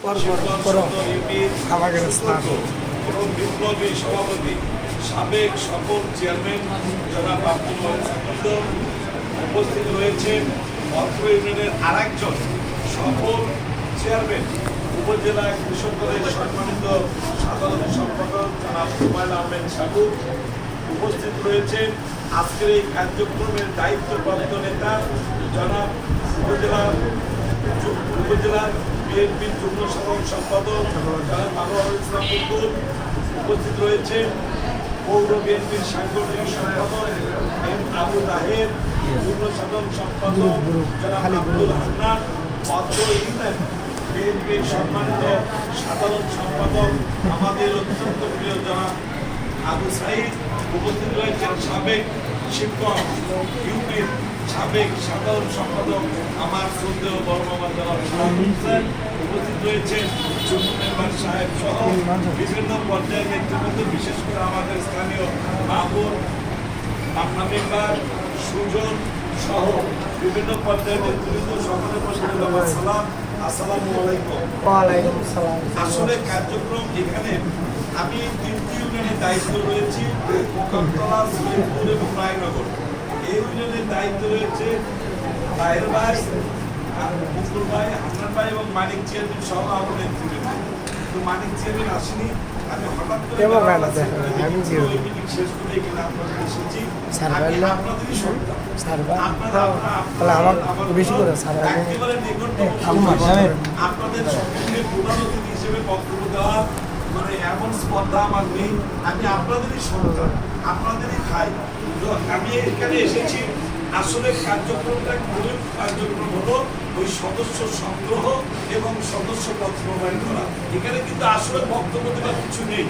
এবং বিপ্লবী সভাপতি সাবেক সকল চেয়ারম্যান জনাব আব্দুল মহিদ উপস্থিত রয়েছেন। অত্র ইউনিয়নের আরেকজন সফল চেয়ারম্যান উপজেলা কৃষক দলের সম্মানিত সাধারণ সম্পাদক জনাব হুমায়ুন আহমেদ সাবু উপস্থিত রয়েছেন। আজকের এই কার্যক্রমের দায়িত্বপ্রাপ্ত নেতা জনাব উপজেলার বিএনপির যুগ্ম সাধারণ সম্পাদক জনাব আনোয়ারুল ইসলাম বুলবুল উপস্থিত রয়েছেন। পৌর বিএনপির সাংগঠনিক সম্পাদক এম আবু তাহের, যুগ্ম সাধারণ সম্পাদক জনাব আব্দুল হান্নান, অত্র ইউনিয়ন বিএনপির সম্মানিত সাধারণ সম্পাদক আমাদের অত্যন্ত প্রিয় জনাব আবু সাইদ উপস্থিত রয়েছেন। সাবেক শিক্ষক ইউপির সাবেক সাধারণ সম্পাদক আমার শ্রদ্ধেয় বড়মামা জনাব হোসেন উপস্থিত রয়েছেন। যুগ্ম মেম্বার সাহেব সহ বিভিন্ন পর্যায়ের নেতৃবৃন্দ, বিশেষ করে আমাদের স্থানীয় মাহবুব পাবনা মেম্বার সুজন সহ বিভিন্ন পর্যায়ের নেতৃবৃন্দ সকলের প্রতি সালাম, আসসালামু আলাইকুম। ওয়ালাইকুম আসসালাম। আসলে কার্যক্রম এখানে আমি 3টি ইউনিয়নের দায়িত্ব রয়েছি, মোকামতলা, সৈয়দপুর এবং রায়নগর। এই ইউনিয়নের দায়িত্ব রয়েছে রায়ের ভাই, মুকুল ভাই, হান্নান ভাই এবং মানিক চেয়ারম্যান সহ আমার নেতৃবৃন্দ। তো মানিক চেয়ারম্যান আসেনি, আমি হঠাৎ করে মিটিং শেষ করে এখানে আপনাদের এসেছি। আমি আপনাদেরই সন্তান, একেবারে নিকটতম আপনাদের সম্মুখে প্রধান অতিথি হিসেবে বক্তব্য দেওয়ার মানে এমন স্পর্ধা আমার নেই। আমি আপনাদেরই সন্তান, আপনাদেরই ভাই। আমি এখানে এসেছি আসলে কার্যক্রমটা মূল কার্যক্রম হলো ওই সদস্য সংগ্রহ এবং সদস্য পত্র প্রদান করা। এখানে কিন্তু আসলে বক্তব্য দেওয়ার কিছু নেই,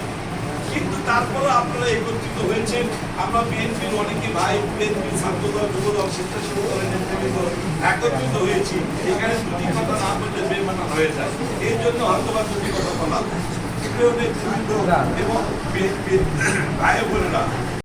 কিন্তু তারপরে আপনারা একত্রিত হয়েছেন। আমরা বিএনপির অনেকে ভাই, বিএনপির ছাত্রদল, যুবদল, স্বেচ্ছাসেবক দলের নেতৃবৃন্দ একত্রিত হয়েছি। এখানে দুটি কথা না বললে বেমানা হয়ে যায়, এই জন্য হয়তো বা দুটি কথা বলা। নেতৃবৃন্দ এবং বিএনপির ভাই বোনেরা